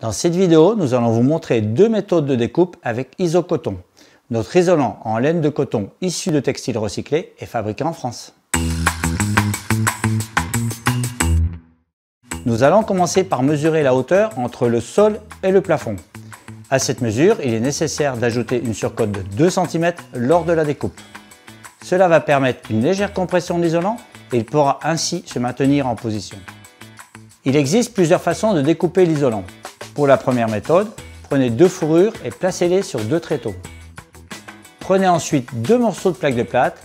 Dans cette vidéo, nous allons vous montrer deux méthodes de découpe avec Isocoton, notre isolant en laine de coton issu de textiles recyclés et fabriqué en France. Nous allons commencer par mesurer la hauteur entre le sol et le plafond. À cette mesure, il est nécessaire d'ajouter une surcote de 2 cm lors de la découpe. Cela va permettre une légère compression de l'isolant et il pourra ainsi se maintenir en position. Il existe plusieurs façons de découper l'isolant. Pour la première méthode, prenez 2 fourrures et placez-les sur 2 tréteaux. Prenez ensuite 2 morceaux de plaque de plâtre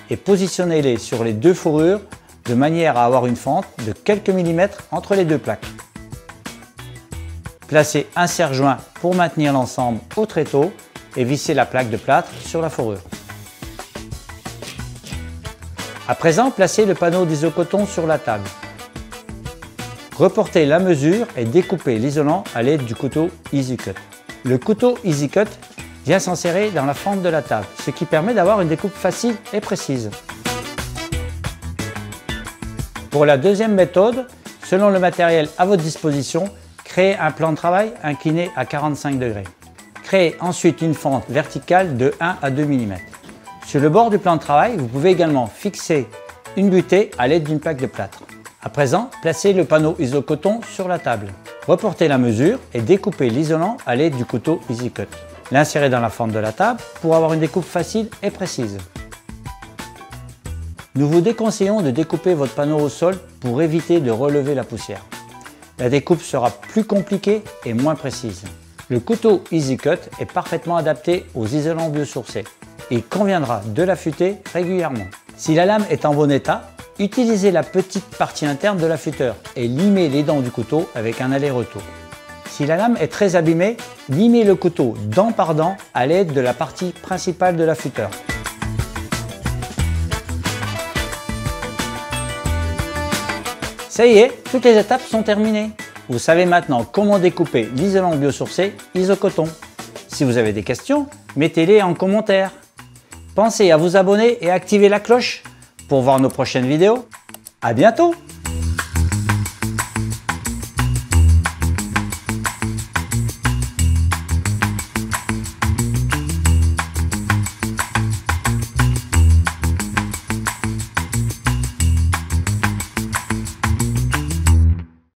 et positionnez-les sur les 2 fourrures de manière à avoir une fente de quelques millimètres entre les 2 plaques. Placez un serre-joint pour maintenir l'ensemble au tréteau et vissez la plaque de plâtre sur la fourrure. À présent, placez le panneau d'isocoton sur la table. Reportez la mesure et découpez l'isolant à l'aide du couteau EasyCut. Le couteau EasyCut vient s'insérer dans la fente de la table, ce qui permet d'avoir une découpe facile et précise. Pour la deuxième méthode, selon le matériel à votre disposition, créez un plan de travail incliné à 45 degrés. Créez ensuite une fente verticale de 1 à 2 mm. Sur le bord du plan de travail, vous pouvez également fixer une butée à l'aide d'une plaque de plâtre. À présent, placez le panneau isocoton sur la table. Reportez la mesure et découpez l'isolant à l'aide du couteau EasyCut. L'insérez dans la fente de la table pour avoir une découpe facile et précise. Nous vous déconseillons de découper votre panneau au sol pour éviter de relever la poussière. La découpe sera plus compliquée et moins précise. Le couteau EasyCut est parfaitement adapté aux isolants biosourcés. Il conviendra de l'affûter régulièrement. Si la lame est en bon état, utilisez la petite partie interne de l'affûteur et limez les dents du couteau avec un aller-retour. Si la lame est très abîmée, limez le couteau dent par dent à l'aide de la partie principale de l'affûteur. Ça y est, toutes les étapes sont terminées. Vous savez maintenant comment découper l'isolant biosourcé Isocoton. Si vous avez des questions, mettez-les en commentaire. Pensez à vous abonner et activer la cloche pour voir nos prochaines vidéos. À bientôt!